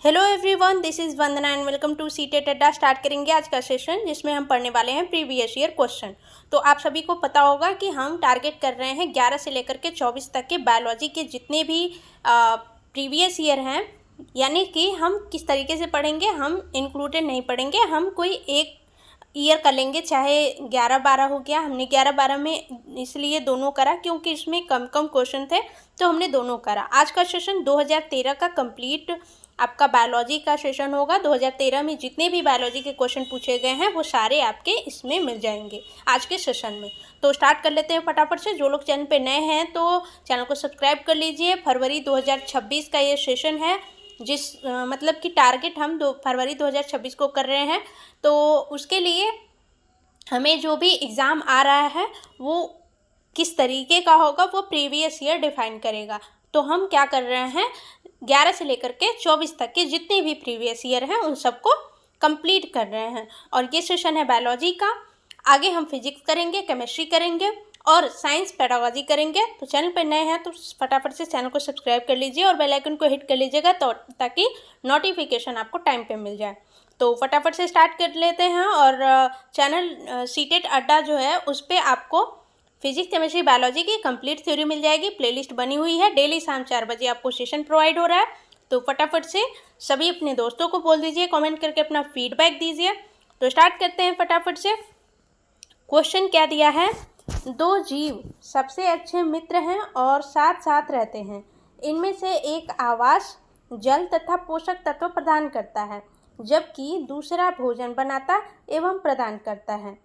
Hello everyone, this is Vandana and welcome to CTET Adda. Start करेंगे आज का सेशन जिसमें हम पढ़ने वाले हैं प्रीवियस ईयर क्वेश्चन। तो आप सभी को पता होगा कि हम टारगेट कर रहे हैं 11 से लेकर के 24 तक के बायोलॉजी के जितने भी प्रीवियस ईयर हैं, यानी कि हम किस तरीके से पढ़ेंगे। हम इंक्लूडेड नहीं पढ़ेंगे, हम कोई एक ईयर कर लेंगे, चाहे 11-12 हो गया। हमने 11-12 में इसलिए दोनों करा क्योंकि इसमें कम क्वेश्चन थे, तो हमने दोनों करा। आज का सेशन 2013 का कंप्लीट आपका बायोलॉजी का सेशन होगा। 2013 में जितने भी बायोलॉजी के क्वेश्चन पूछे गए हैं वो सारे आपके इसमें मिल जाएंगे आज के सेशन में। तो स्टार्ट कर लेते हैं फटाफट से। जो लोग चैनल पे नए हैं तो चैनल को सब्सक्राइब कर लीजिए। फरवरी 2026 का ये सेशन है, मतलब कि टारगेट हम फरवरी 2026 को कर रहे हैं। तो उसके लिए हमें जो भी एग्ज़ाम आ रहा है वो किस तरीके का होगा वो प्रीवियस ईयर डिफाइन करेगा। तो हम क्या कर रहे हैं, 11 से लेकर के 24 तक के जितने भी प्रीवियस ईयर हैं उन सबको कंप्लीट कर रहे हैं। और ये सेशन है बायोलॉजी का। आगे हम फिजिक्स करेंगे, केमिस्ट्री करेंगे और साइंस पेडागोजी करेंगे। तो चैनल पर नए हैं तो फटाफट से चैनल को सब्सक्राइब कर लीजिए और बेल आइकन को हिट कर लीजिएगा तो ताकि नोटिफिकेशन आपको टाइम पे मिल जाए। तो फटाफट से स्टार्ट कर लेते हैं। और चैनल सीटेट अड्डा जो है उस पर आपको फिजिक्स केमिस्ट्री बायोलॉजी की कंप्लीट थ्योरी मिल जाएगी। प्लेलिस्ट बनी हुई है, डेली शाम 4 बजे आपको सेशन प्रोवाइड हो रहा है। तो फटाफट से सभी अपने दोस्तों को बोल दीजिए, कमेंट करके अपना फीडबैक दीजिए। तो स्टार्ट करते हैं फटाफट से। क्वेश्चन क्या दिया है, दो जीव सबसे अच्छे मित्र हैं और साथ साथ रहते हैं। इनमें से एक आवास, जल तथा पोषक तत्व प्रदान करता है, जबकि दूसरा भोजन बनाता एवं प्रदान करता है।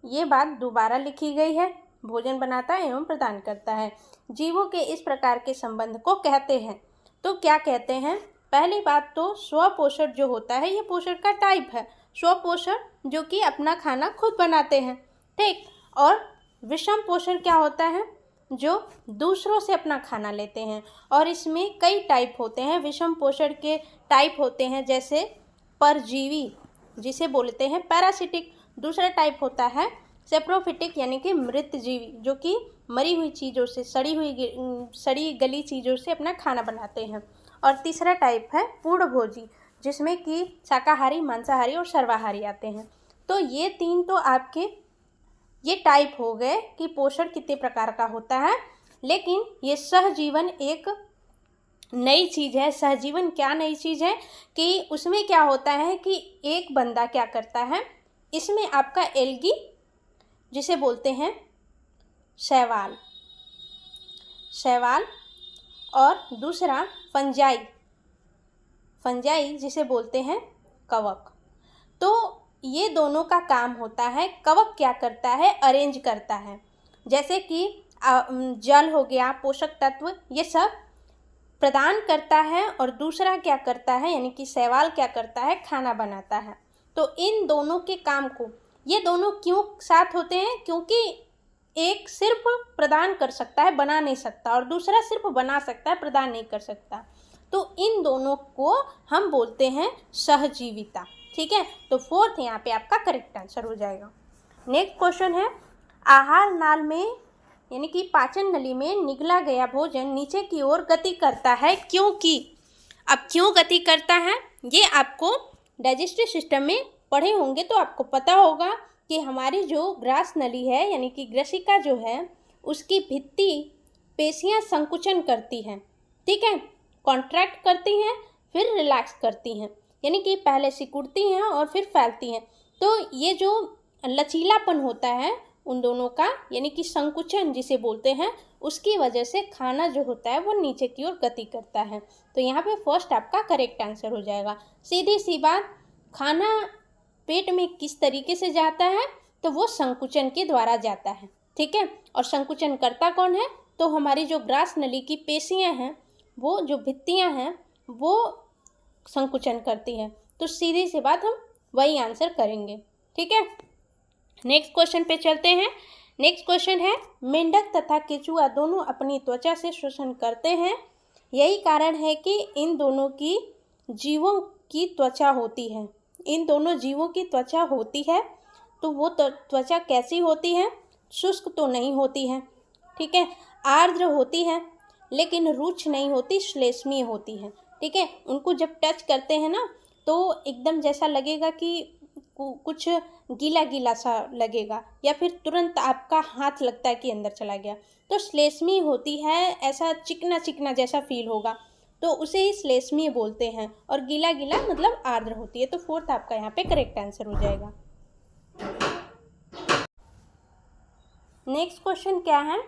ये बात दोबारा लिखी गई है, भोजन बनाता एवं प्रदान करता है। जीवों के इस प्रकार के संबंध को कहते हैं। तो क्या कहते हैं, पहली बात तो स्वपोषण जो होता है ये पोषण का टाइप है। स्वपोषण जो कि अपना खाना खुद बनाते हैं, ठीक। और विषम पोषण क्या होता है, जो दूसरों से अपना खाना लेते हैं। और इसमें कई टाइप होते हैं। विषम पोषण के टाइप होते हैं जैसे परजीवी जिसे बोलते हैं पैरासिटिक। दूसरा टाइप होता है सेप्रोफिटिक यानी कि मृत जीवी, जो कि मरी हुई चीज़ों से, सड़ी गली चीज़ों से अपना खाना बनाते हैं। और तीसरा टाइप है पूर्णभोजी, जिसमें कि शाकाहारी, मांसाहारी और सर्वाहारी आते हैं। तो ये तीन तो आपके ये टाइप हो गए कि पोषण कितने प्रकार का होता है। लेकिन ये सहजीवन एक नई चीज़ है। सहजीवन क्या नई चीज़ है कि उसमें क्या होता है कि एक बंदा क्या करता है, इसमें आपका एल्गी जिसे बोलते हैं शैवाल, और दूसरा फंजाई जिसे बोलते हैं कवक। तो ये दोनों का काम होता है। कवक क्या करता है, अरेंज करता है, जैसे कि जल हो गया, पोषक तत्व, ये सब प्रदान करता है। और दूसरा क्या करता है, यानी कि शैवाल क्या करता है, खाना बनाता है। तो इन दोनों के काम को, ये दोनों क्यों साथ होते हैं, क्योंकि एक सिर्फ प्रदान कर सकता है, बना नहीं सकता, और दूसरा सिर्फ बना सकता है, प्रदान नहीं कर सकता। तो इन दोनों को हम बोलते हैं सहजीविता, ठीक है। तो फोर्थ यहाँ पे आपका करेक्ट आंसर हो जाएगा। नेक्स्ट क्वेश्चन है, आहार नाल में यानी कि पाचन नली में निगला गया भोजन नीचे की ओर गति करता है, क्योंकि। अब क्यों गति करता है, ये आपको डाइजेस्टिव सिस्टम में पढ़े होंगे तो आपको पता होगा कि हमारी जो ग्रास नली है यानी कि ग्रसिका जो है उसकी भित्ति पेशियां संकुचन करती हैं, ठीक है। कॉन्ट्रैक्ट करती हैं फिर रिलैक्स करती हैं, यानी कि पहले सिकुड़ती हैं और फिर फैलती हैं। तो ये जो लचीलापन होता है उन दोनों का, यानी कि संकुचन जिसे बोलते हैं, उसकी वजह से खाना जो होता है वो नीचे की ओर गति करता है। तो यहाँ पे फर्स्ट आपका करेक्ट आंसर हो जाएगा। सीधी सी बात, खाना पेट में किस तरीके से जाता है, तो वो संकुचन के द्वारा जाता है, ठीक है। और संकुचन करता कौन है, तो हमारी जो ग्रास नली की पेशियां हैं, वो जो भित्तियां हैं वो संकुचन करती हैं। तो सीधी सी बात हम वही आंसर करेंगे, ठीक है। नेक्स्ट क्वेश्चन पे चलते हैं। नेक्स्ट क्वेश्चन है, मेंढक तथा केचुआ दोनों अपनी त्वचा से श्वसन करते हैं। यही कारण है कि इन दोनों की जीवों की त्वचा होती है। इन दोनों जीवों की त्वचा होती है, तो वो त्वचा कैसी होती है, शुष्क तो नहीं होती है, ठीक है। आर्द्र होती है लेकिन रुक्ष नहीं होती, श्लेष्मीय होती है। ठीक है, उनको जब टच करते हैं ना तो एकदम जैसा लगेगा कि कुछ गीला गीला सा लगेगा, या फिर तुरंत आपका हाथ लगता है कि अंदर चला गया। तो श्लेष्मी होती है, ऐसा चिकना चिकना जैसा फील होगा, तो उसे ही श्लेष्मी बोलते हैं। और गीला गीला मतलब आर्द्र होती है। तो फोर्थ आपका यहाँ पे करेक्ट आंसर हो जाएगा। नेक्स्ट क्वेश्चन क्या है?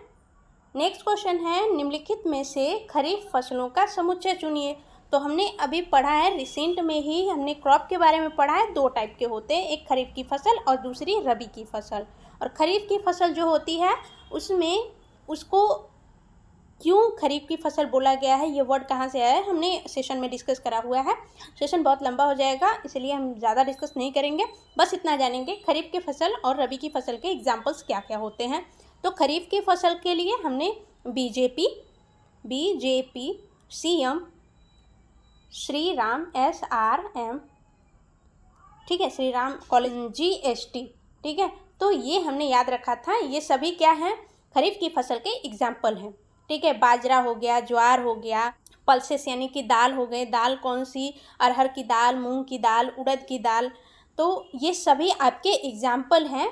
नेक्स्ट क्वेश्चन है निम्नलिखित में से खरीफ फसलों का समुच्चय चुनिए। तो हमने अभी पढ़ा है, रिसेंट में ही हमने क्रॉप के बारे में पढ़ा है। दो टाइप के होते हैं, एक खरीफ की फसल और दूसरी रबी की फसल। और खरीफ की फसल जो होती है उसमें उसको क्यों खरीफ की फसल बोला गया है, ये वर्ड कहाँ से आया है, हमने सेशन में डिस्कस करा हुआ है। सेशन बहुत लंबा हो जाएगा, इसलिए हम ज़्यादा डिस्कस नहीं करेंगे, बस इतना जानेंगे खरीफ की फसल और रबी की फसल के एग्जाम्पल्स क्या क्या होते हैं। तो खरीफ की फसल के लिए हमने BJP, CM, Shri Ram, SRM, ठीक है, श्री राम कॉलेज, GST, ठीक है। तो ये हमने याद रखा था। ये सभी क्या हैं, खरीफ की फसल के एग्जाम्पल हैं, ठीक है। बाजरा हो गया, ज्वार हो गया, पल्सेस यानी कि दाल हो गए, दाल कौन सी, अरहर की दाल, मूंग की दाल, उड़द की दाल। तो ये सभी आपके एग्जाम्पल हैं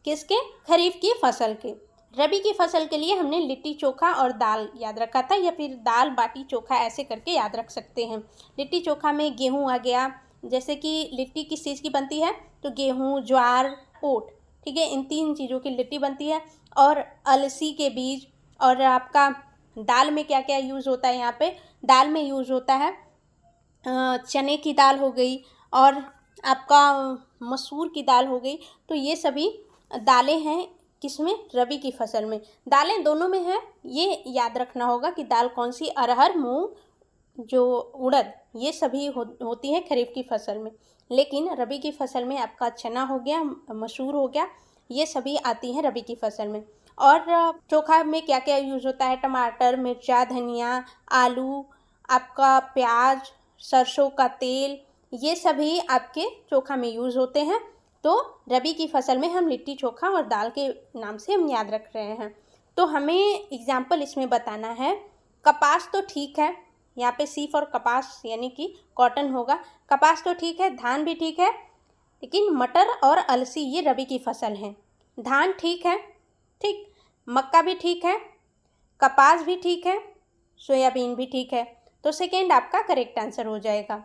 किसके, खरीफ की फसल के। रबी की फसल के लिए हमने लिट्टी चोखा और दाल याद रखा था, या फिर दाल बाटी चोखा ऐसे करके याद रख सकते हैं। लिट्टी चोखा में गेहूं आ गया, जैसे कि लिट्टी किस चीज़ की बनती है, तो गेहूं, ज्वार, ओट, ठीक है, इन तीन चीज़ों की लिट्टी बनती है। और अलसी के बीज। और आपका दाल में क्या क्या यूज़ होता है, यहाँ पे दाल में यूज़ होता है चने की दाल हो गई, और आपका मसूर की दाल हो गई। तो ये सभी दालें हैं किसमें, रबी की फसल में। दालें दोनों में है, ये याद रखना होगा कि दाल कौन सी, अरहर, मूंग, जो उड़द, ये सभी होती हैं खरीफ की फसल में। लेकिन रबी की फसल में आपका चना हो गया, मसूर हो गया, ये सभी आती हैं रबी की फसल में। और चोखा में क्या क्या यूज़ होता है, टमाटर, मिर्चा, धनिया, आलू, आपका प्याज, सरसों का तेल, ये सभी आपके चोखा में यूज़ होते हैं। तो रबी की फसल में हम लिट्टी चोखा और दाल के नाम से हम याद रख रहे हैं। तो हमें एग्जाम्पल इसमें बताना है। कपास तो ठीक है, यहाँ पे सी फॉर कपास यानी कि कॉटन होगा। कपास तो ठीक है, धान भी ठीक है, लेकिन मटर और अलसी ये रबी की फसल हैं। धान ठीक है, ठीक, मक्का भी ठीक है, कपास भी ठीक है, सोयाबीन भी ठीक है। तो सेकेंड आपका करेक्ट आंसर हो जाएगा।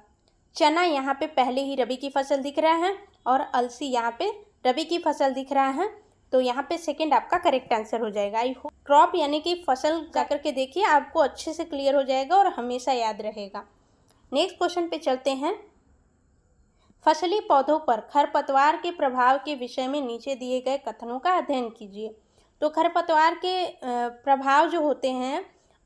चना यहाँ पे पहले ही रबी की फसल दिख रहा है, और अलसी यहाँ पे रबी की फसल दिख रहा है। तो यहाँ पे सेकंड आपका करेक्ट आंसर हो जाएगा। आई होप क्रॉप यानी कि फसल जाकर के देखिए, आपको अच्छे से क्लियर हो जाएगा और हमेशा याद रहेगा। नेक्स्ट क्वेश्चन पे चलते हैं। फसली पौधों पर खरपतवार के प्रभाव के विषय में नीचे दिए गए कथनों का अध्ययन कीजिए। तो खरपतवार के प्रभाव जो होते हैं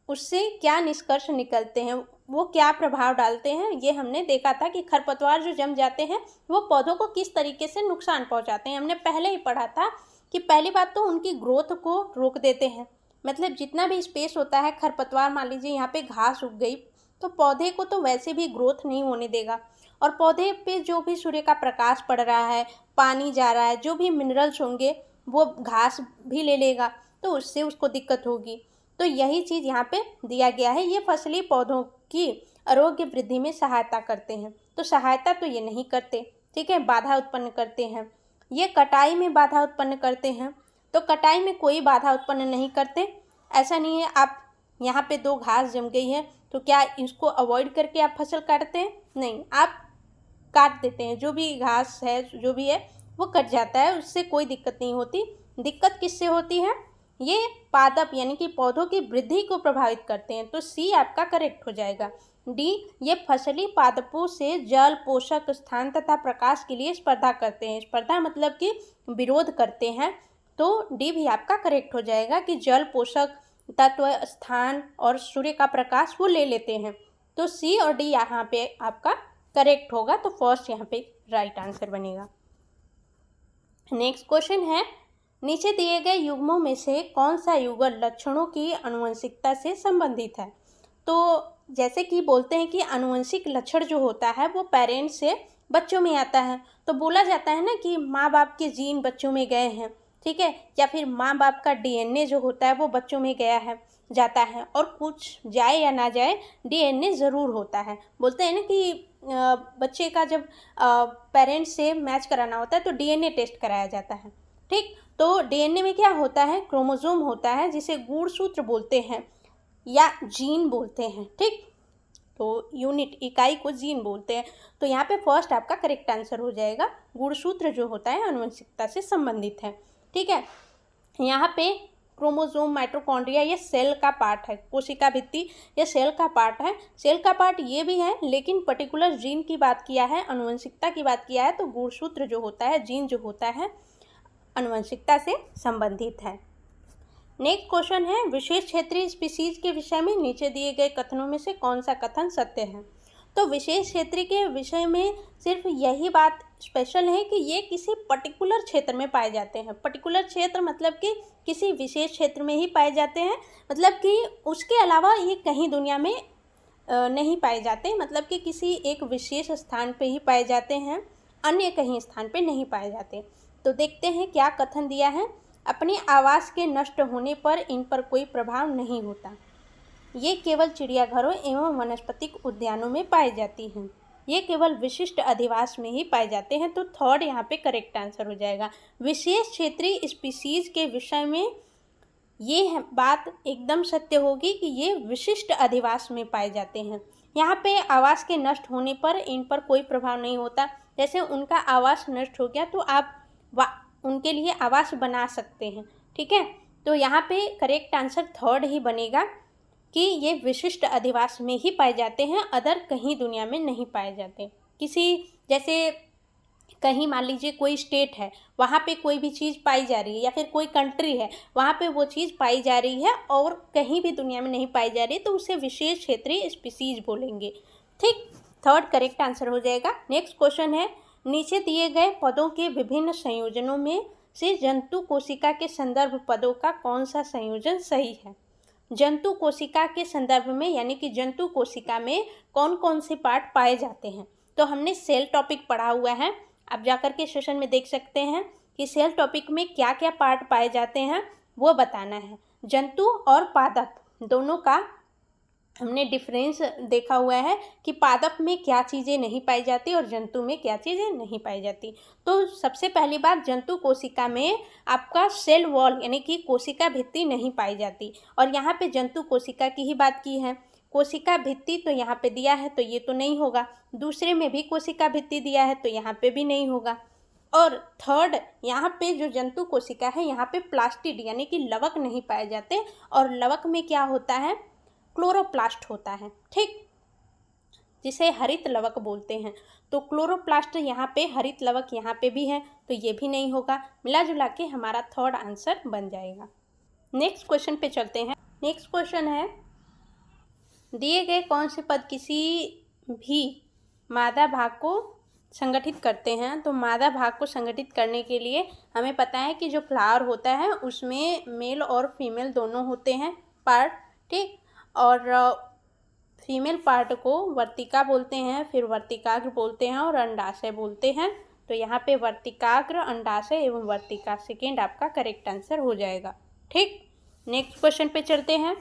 उससे क्या निष्कर्ष निकलते हैं, वो क्या प्रभाव डालते हैं, ये हमने देखा था कि खरपतवार जो जम जाते हैं वो पौधों को किस तरीके से नुकसान पहुंचाते हैं। हमने पहले ही पढ़ा था कि पहली बात तो उनकी ग्रोथ को रोक देते हैं, मतलब जितना भी स्पेस होता है, खरपतवार मान लीजिए यहाँ पे घास उग गई तो पौधे को तो वैसे भी ग्रोथ नहीं होने देगा, और पौधे पे जो भी सूर्य का प्रकाश पड़ रहा है, पानी जा रहा है, जो भी मिनरल्स होंगे वो घास भी ले लेगा, तो उससे उसको दिक्कत होगी। तो यही चीज़ यहाँ पे दिया गया है, ये फसली पौधों की आरोग्य वृद्धि में सहायता करते हैं। तो सहायता तो ये नहीं करते, ठीक है, बाधा उत्पन्न करते हैं। ये कटाई में बाधा उत्पन्न करते हैं, तो कटाई में कोई बाधा उत्पन्न नहीं करते। ऐसा नहीं है आप यहाँ पे दो घास जम गई है तो क्या इसको अवॉइड करके आप फसल काटते हैं, नहीं, आप काट देते हैं, जो भी घास है जो भी है वो कट जाता है, उससे कोई दिक्कत नहीं होती। दिक्कत किससे होती है, ये पादप यानी कि पौधों की वृद्धि को प्रभावित करते हैं। तो सी आपका करेक्ट हो जाएगा। डी, ये फसली पादपों से जल, पोषक, स्थान तथा प्रकाश के लिए स्पर्धा करते हैं। स्पर्धा मतलब कि विरोध करते हैं, तो डी भी आपका करेक्ट हो जाएगा कि जल, पोषक तत्व, स्थान और सूर्य का प्रकाश वो ले लेते हैं। तो सी और डी यहाँ पे आपका करेक्ट होगा, तो फर्स्ट यहाँ पे राइट आंसर बनेगा। नेक्स्ट क्वेश्चन है, नीचे दिए गए युग्मों में से कौन सा युगल लक्षणों की आनुवंशिकता से संबंधित है। तो जैसे कि बोलते हैं कि आनुवंशिक लक्षण जो होता है वो पेरेंट्स से बच्चों में आता है, तो बोला जाता है ना कि माँ बाप के जीन बच्चों में गए हैं, ठीक है, या फिर माँ बाप का DNA जो होता है वो बच्चों में गया है, जाता है और कुछ जाए या ना जाए डीएनए ज़रूर होता है। बोलते हैं ना कि बच्चे का जब पेरेंट्स से मैच कराना होता है तो डीएनए टेस्ट कराया जाता है, ठीक। तो डीएनए में क्या होता है, क्रोमोसोम होता है जिसे गुणसूत्र बोलते हैं या जीन बोलते हैं, ठीक। तो यूनिट इकाई को जीन बोलते हैं। तो यहाँ पे फर्स्ट आपका करेक्ट आंसर हो जाएगा, गुणसूत्र जो होता है आनुवंशिकता से संबंधित है, ठीक है। यहाँ पे क्रोमोसोम, माइटोकॉन्ड्रिया ये सेल का पार्ट है, कोशिका भित्ति ये सेल का पार्ट है, सेल का पार्ट ये भी है, लेकिन पर्टिकुलर जीन की बात किया है, आनुवंशिकता की बात किया है तो गुणसूत्र जो होता है, जीन जो होता है आनुवंशिकता से संबंधित है। नेक्स्ट क्वेश्चन है, विशेष क्षेत्रीय स्पीसीज के विषय में नीचे दिए गए कथनों में से कौन सा कथन सत्य है। तो विशेष क्षेत्र के विषय में सिर्फ यही बात स्पेशल है कि ये किसी पर्टिकुलर क्षेत्र में पाए जाते हैं। पर्टिकुलर क्षेत्र मतलब कि किसी विशेष क्षेत्र में ही पाए जाते हैं, मतलब कि उसके अलावा ये कहीं दुनिया में नहीं पाए जाते, मतलब कि किसी एक विशेष स्थान पे ही पाए जाते हैं, अन्य कहीं स्थान पे नहीं पाए जाते। तो देखते हैं क्या कथन दिया है। अपने आवास के नष्ट होने पर इन पर कोई प्रभाव नहीं होता। ये केवल चिड़ियाघरों एवं वनस्पतिक उद्यानों में पाई जाती हैं। ये केवल विशिष्ट अधिवास में ही पाए जाते हैं। तो थर्ड यहाँ पे करेक्ट आंसर हो जाएगा। विशेष क्षेत्रीय स्पीसीज के विषय में ये बात एकदम सत्य होगी कि ये विशिष्ट अधिवास में पाए जाते हैं। यहाँ पे आवास के नष्ट होने पर इन पर कोई प्रभाव नहीं होता। जैसे उनका आवास नष्ट हो गया तो आप उनके लिए आवास बना सकते हैं, ठीक है। तो यहाँ पे करेक्ट आंसर थर्ड ही बनेगा कि ये विशिष्ट अधिवास में ही पाए जाते हैं, अदर कहीं दुनिया में नहीं पाए जाते। किसी जैसे कहीं मान लीजिए कोई स्टेट है, वहाँ पे कोई भी चीज़ पाई जा रही है, या फिर कोई कंट्री है वहाँ पे वो चीज़ पाई जा रही है और कहीं भी दुनिया में नहीं पाई जा रही, तो उसे विशेष क्षेत्रीय स्पीसीज बोलेंगे, ठीक। थर्ड करेक्ट आंसर हो जाएगा। नेक्स्ट क्वेश्चन है, नीचे दिए गए पदों के विभिन्न संयोजनों में से जंतु कोशिका के संदर्भ पदों का कौन सा संयोजन सही है। जंतु कोशिका के संदर्भ में यानी कि जंतु कोशिका में कौन कौन से पार्ट पाए जाते हैं। तो हमने सेल टॉपिक पढ़ा हुआ है, आप जाकर के सेशन में देख सकते हैं कि सेल टॉपिक में क्या क्या पार्ट पाए जाते हैं वो बताना है। जंतु और पादप दोनों का हमने डिफरेंस देखा हुआ है कि पादप में क्या चीज़ें नहीं पाई जाती और जंतु में क्या चीज़ें नहीं पाई जाती। तो सबसे पहली बात, जंतु कोशिका में आपका सेल वॉल यानी कि कोशिका भित्ति नहीं पाई जाती, और यहाँ पे जंतु कोशिका की ही बात की है। कोशिका भित्ति तो यहाँ पे दिया है तो ये तो नहीं होगा, दूसरे में भी कोशिका भित्ति दिया है तो यहाँ पे भी नहीं होगा, और थर्ड यहाँ पे जो जंतु कोशिका है यहाँ पे प्लास्टिड यानी कि लवक नहीं पाए जाते, और लवक में क्या होता है, क्लोरोप्लास्ट होता है, ठीक, जिसे हरित लवक बोलते हैं। तो क्लोरोप्लास्ट यहाँ पे, हरित लवक यहाँ पे भी है, तो ये भी नहीं होगा। मिला जुला के हमारा थर्ड आंसर बन जाएगा। नेक्स्ट क्वेश्चन पे चलते हैं। नेक्स्ट क्वेश्चन है, दिए गए कौन से पद किसी भी मादा भाग को संगठित करते हैं। तो मादा भाग को संगठित करने के लिए हमें पता है कि जो फ्लावर होता है उसमें मेल और फीमेल दोनों होते हैं पार्ट, ठीक, और फीमेल पार्ट को वर्तिका बोलते हैं, फिर वर्तिकाग्र बोलते हैं और अंडाशय बोलते हैं। तो यहाँ पे वर्तिकाग्र, अंडाशय एवं वर्तिका सेकेंड आपका करेक्ट आंसर हो जाएगा, ठीक। नेक्स्ट क्वेश्चन पे चलते हैं,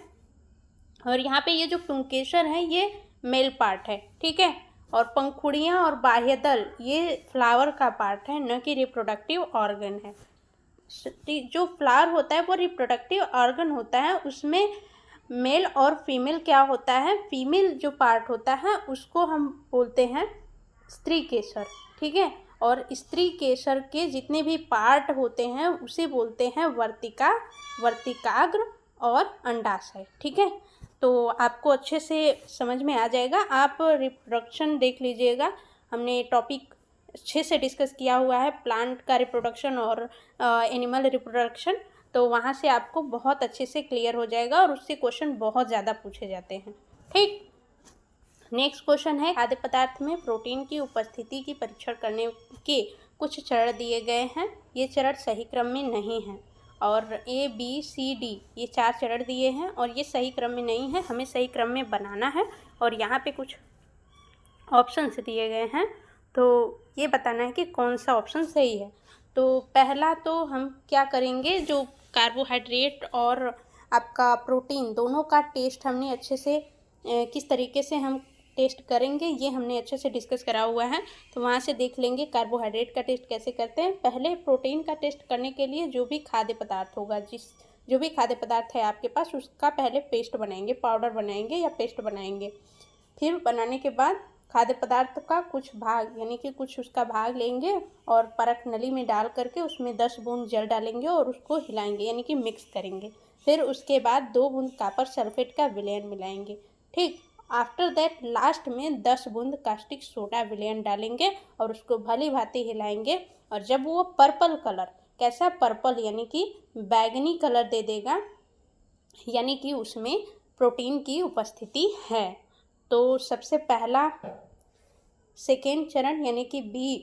और यहाँ पे ये जो पुंकेसर है ये मेल पार्ट है, ठीक है, और पंखुड़ियाँ और बाह्यदल ये फ्लावर का पार्ट है, न कि रिप्रोडक्टिव ऑर्गन है। जो फ्लावर होता है वो रिप्रोडक्टिव ऑर्गन होता है, उसमें मेल और फीमेल क्या होता है, फीमेल जो पार्ट होता है उसको हम बोलते हैं स्त्री केसर, ठीक है, और स्त्री केसर के जितने भी पार्ट होते हैं उसे बोलते हैं वर्तिका, वर्तिकाग्र और अंडाशय, ठीक है। तो आपको अच्छे से समझ में आ जाएगा। आप रिप्रोडक्शन देख लीजिएगा, हमने टॉपिक अच्छे से डिस्कस किया हुआ है, प्लांट का रिप्रोडक्शन और एनिमल रिप्रोडक्शन, तो वहाँ से आपको बहुत अच्छे से क्लियर हो जाएगा और उससे क्वेश्चन बहुत ज़्यादा पूछे जाते हैं, ठीक। नेक्स्ट क्वेश्चन है, खाद्य पदार्थ में प्रोटीन की उपस्थिति की परीक्षण करने के कुछ चरण दिए गए हैं। ये चरण सही क्रम में नहीं हैं, और ABCD ये 4 चरण दिए हैं और ये सही क्रम में नहीं है, हमें सही क्रम में बनाना है। और यहाँ पे कुछ ऑप्शंस दिए गए हैं, तो ये बताना है कि कौन सा ऑप्शन सही है। तो पहला तो हम क्या करेंगे, जो कार्बोहाइड्रेट और आपका प्रोटीन, दोनों का टेस्ट हमने अच्छे से किस तरीके से हम टेस्ट करेंगे ये हमने अच्छे से डिस्कस करा हुआ है। तो वहाँ से देख लेंगे कार्बोहाइड्रेट का टेस्ट कैसे करते हैं। पहले प्रोटीन का टेस्ट करने के लिए जो भी खाद्य पदार्थ होगा, जो भी खाद्य पदार्थ है आपके पास, उसका पहले पेस्ट बनाएंगे, पाउडर बनाएंगे या पेस्ट बनाएंगे। फिर बनाने के बाद खाद्य पदार्थ का कुछ भाग यानी कि कुछ उसका भाग लेंगे और परख नली में डाल करके उसमें 10 बूंद जल डालेंगे और उसको हिलाएंगे यानी कि मिक्स करेंगे। फिर उसके बाद 2 बूंद कॉपर सल्फेट का विलयन मिलाएंगे। ठीक, आफ्टर दैट लास्ट में 10 बूंद कास्टिक सोडा विलयन डालेंगे और उसको भली भांति हिलाएंगे। और जब वो पर्पल कलर, कैसा पर्पल यानी कि बैगनी कलर दे देगा, यानी कि उसमें प्रोटीन की उपस्थिति है। तो सबसे पहला सेकेंड चरण यानी कि बी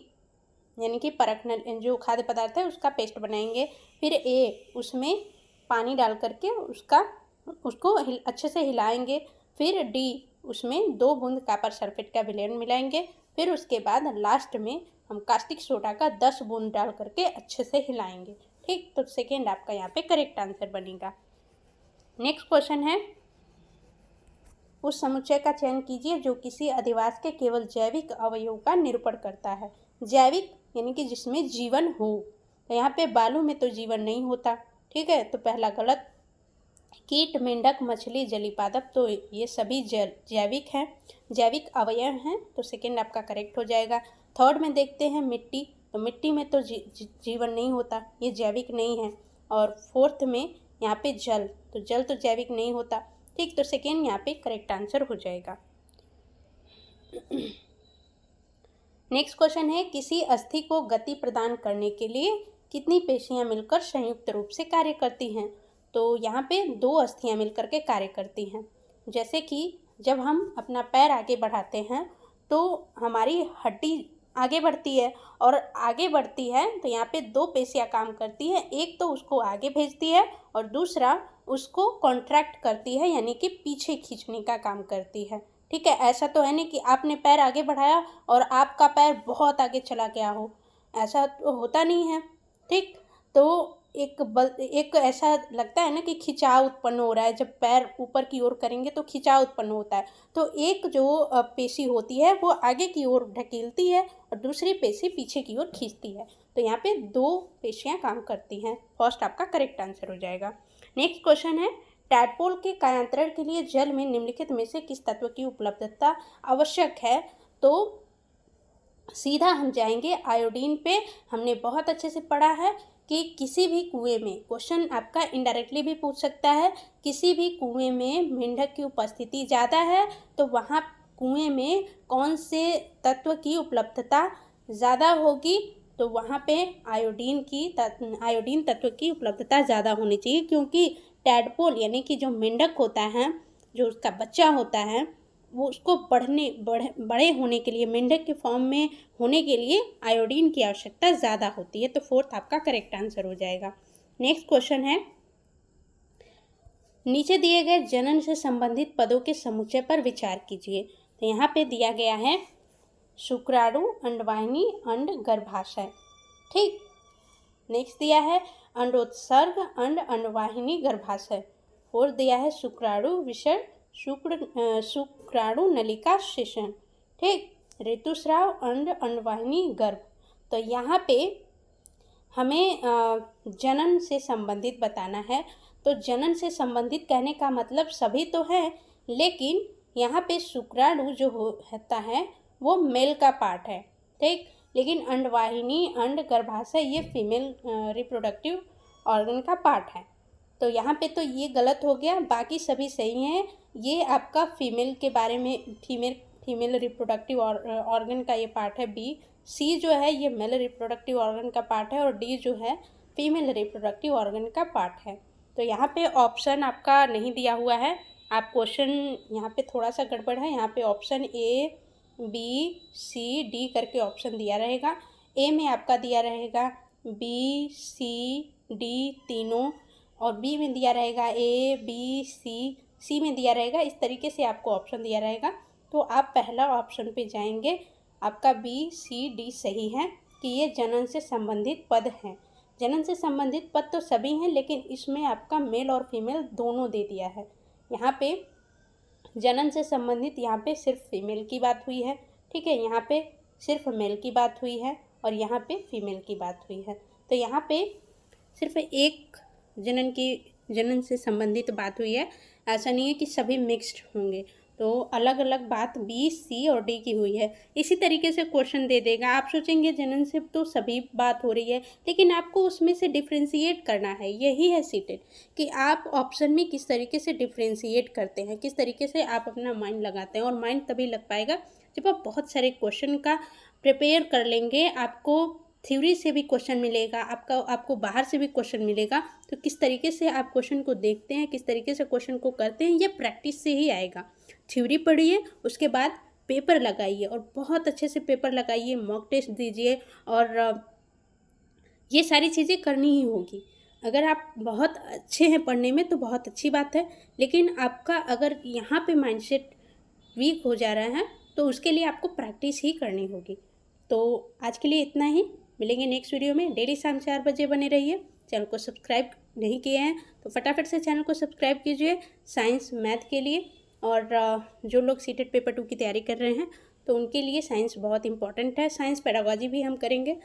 यानी कि परखना, जो खाद्य पदार्थ है उसका पेस्ट बनाएंगे। फिर ए, उसमें पानी डाल करके उसको अच्छे से हिलाएंगे। फिर डी, उसमें 2 बूंद कॉपर सल्फेट का विलयन मिलाएंगे। फिर उसके बाद लास्ट में हम कास्टिक सोडा का 10 बूंद डाल करके अच्छे से हिलाएंगे। ठीक, तो सेकेंड आपका यहाँ पे करेक्ट आंसर बनेगा। नेक्स्ट क्वेश्चन है, उस समुच्चय का चयन कीजिए जो किसी अधिवास के केवल जैविक अवयव का निरूपण करता है। जैविक यानी कि जिसमें जीवन हो। तो यहाँ पे बालू में तो जीवन नहीं होता, ठीक है, तो पहला गलत। कीट, मेंढक, मछली, जलीय पादप, तो ये सभी जैविक हैं, जैविक अवयव हैं, तो सेकेंड आपका करेक्ट हो जाएगा। थर्ड में देखते हैं मिट्टी, तो मिट्टी में तो जीवन नहीं होता, ये जैविक नहीं है। और फोर्थ में यहाँ पे जल, तो जल तो जैविक नहीं होता। ठीक, तो सेकेंड यहाँ पे करेक्ट आंसर हो जाएगा। नेक्स्ट क्वेश्चन है, किसी अस्थि को गति प्रदान करने के लिए कितनी पेशियां मिलकर संयुक्त रूप से कार्य करती हैं। तो यहाँ पे 2 अस्थियां मिलकर के कार्य करती हैं। जैसे कि जब हम अपना पैर आगे बढ़ाते हैं तो हमारी हड्डी आगे बढ़ती है, और आगे बढ़ती है तो यहाँ पे 2 पेशियां काम करती है। एक तो उसको आगे भेजती है और दूसरा उसको कॉन्ट्रैक्ट करती है, यानी कि पीछे खींचने का काम करती है। ठीक है, ऐसा तो है नहीं कि आपने पैर आगे बढ़ाया और आपका पैर बहुत आगे चला गया हो, ऐसा तो होता नहीं है। ठीक, तो एक ऐसा लगता है ना कि खिंचाव उत्पन्न हो रहा है, जब पैर ऊपर की ओर करेंगे तो खिंचाव उत्पन्न होता है। तो एक जो पेशी होती है वो आगे की ओर ढकेलती है और दूसरी पेशी पीछे की ओर खींचती है। तो यहाँ पे 2 पेशियां काम करती हैं। फर्स्ट आपका करेक्ट आंसर हो जाएगा। नेक्स्ट क्वेश्चन है, टैडपोल के कायांतरण के लिए जल में निम्नलिखित में से किस तत्व की उपलब्धता आवश्यक है। तो सीधा हम जाएंगे आयोडीन पे। हमने बहुत अच्छे से पढ़ा है कि किसी भी कुएं में, क्वेश्चन आपका इनडायरेक्टली भी पूछ सकता है, किसी भी कुएं में मेंढक की उपस्थिति ज़्यादा है तो वहाँ कुएं में कौन से तत्व की उपलब्धता ज़्यादा होगी। तो वहाँ पे आयोडीन तत्व की उपलब्धता ज़्यादा होनी चाहिए, क्योंकि टैडपोल यानी कि जो मेंढक होता है, जो उसका बच्चा होता है, वो उसको बड़े होने के लिए, मेंढक के फॉर्म में होने के लिए आयोडीन की आवश्यकता ज़्यादा होती है। तो फोर्थ आपका करेक्ट आंसर हो जाएगा। नेक्स्ट क्वेश्चन है, नीचे दिए गए जनन से संबंधित पदों के समुच्चय पर विचार कीजिए। तो यहाँ पे दिया गया है शुक्राणु, अंडवाहिनी, अंड, गर्भाशय। ठीक, नेक्स्ट दिया है अंडोत्सर्ग, अंड, अंडवाहिनी, गर्भाशय। फोर्थ दिया है शुक्राणु विसर्ग, शुक्राणु नलिका सेशन। ठीक, ऋतुस्राव, अंड, अंडवाहिनी, गर्भ। तो यहाँ पे हमें जनन से संबंधित बताना है। तो जनन से संबंधित कहने का मतलब सभी तो है, लेकिन यहाँ पे शुक्राणु जो होता है वो मेल का पार्ट है। ठीक, लेकिन अंडवाहिनी, अंड, गर्भाशय ये फीमेल रिप्रोडक्टिव ऑर्गन का पार्ट है। तो यहाँ पे तो ये गलत हो गया, बाकी सभी सही हैं। ये आपका फीमेल के बारे में, फीमेल रिप्रोडक्टिव ऑर्गन का ये पार्ट है बी। सी जो है ये मेल रिप्रोडक्टिव ऑर्गन का पार्ट है और डी जो है फीमेल रिप्रोडक्टिव ऑर्गन का पार्ट है। तो यहाँ पे ऑप्शन आपका नहीं दिया हुआ है। आप क्वेश्चन यहाँ पे थोड़ा सा गड़बड़ है। यहाँ पे option A, B, C, D करके ऑप्शन दिया रहेगा। ए में आपका दिया रहेगा बी, सी, डी तीनों, और बी में दिया रहेगा ए, बी, सी में दिया रहेगा। इस तरीके से आपको ऑप्शन दिया रहेगा। तो आप पहला ऑप्शन पे जाएंगे, आपका बी, सी, डी सही है कि ये जनन से संबंधित पद हैं। जनन से संबंधित पद तो सभी हैं, लेकिन इसमें आपका मेल और फीमेल दोनों दे दिया है। यहाँ पे जनन से संबंधित यहाँ पे सिर्फ फीमेल की बात हुई है, ठीक है। यहाँ पे सिर्फ मेल की बात हुई है और यहाँ पे फीमेल की बात हुई है। तो यहाँ पे सिर्फ एक जनन से संबंधित बात हुई है, ऐसा नहीं है कि सभी मिक्स्ड होंगे। तो अलग अलग बात बी, सी और डी की हुई है। इसी तरीके से क्वेश्चन दे देगा। आप सोचेंगे जनन से तो सभी बात हो रही है, लेकिन आपको उसमें से डिफ्रेंशिएट करना है। यही है सीटेट कि आप ऑप्शन में किस तरीके से डिफ्रेंशिएट करते हैं, किस तरीके से आप अपना माइंड लगाते हैं। और माइंड तभी लग पाएगा जब आप बहुत सारे क्वेश्चन का प्रिपेयर कर लेंगे। आपको थ्योरी से भी क्वेश्चन मिलेगा, आपको बाहर से भी क्वेश्चन मिलेगा। तो किस तरीके से आप क्वेश्चन को देखते हैं, किस तरीके से क्वेश्चन को करते हैं, ये प्रैक्टिस से ही आएगा। थ्योरी पढ़िए, उसके बाद पेपर लगाइए और बहुत अच्छे से पेपर लगाइए, मॉक टेस्ट दीजिए और ये सारी चीज़ें करनी ही होगी। अगर आप बहुत अच्छे हैं पढ़ने में तो बहुत अच्छी बात है, लेकिन आपका अगर यहाँ पे माइंडसेट वीक हो जा रहा है तो उसके लिए आपको प्रैक्टिस ही करनी होगी। तो आज के लिए इतना ही, मिलेंगे नेक्स्ट वीडियो में। डेली शाम 4 बजे बने रहिए। चैनल को सब्सक्राइब नहीं किए हैं तो फटाफट से चैनल को सब्सक्राइब कीजिए साइंस मैथ के लिए। और जो लोग सीटेट पेपर 2 की तैयारी कर रहे हैं तो उनके लिए साइंस बहुत इंपॉर्टेंट है। साइंस पेडागोजी भी हम करेंगे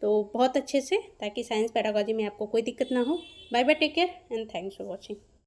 तो बहुत अच्छे से, ताकि साइंस पेडागोजी में आपको कोई दिक्कत ना हो। Bye bye, take care and thanks for watching.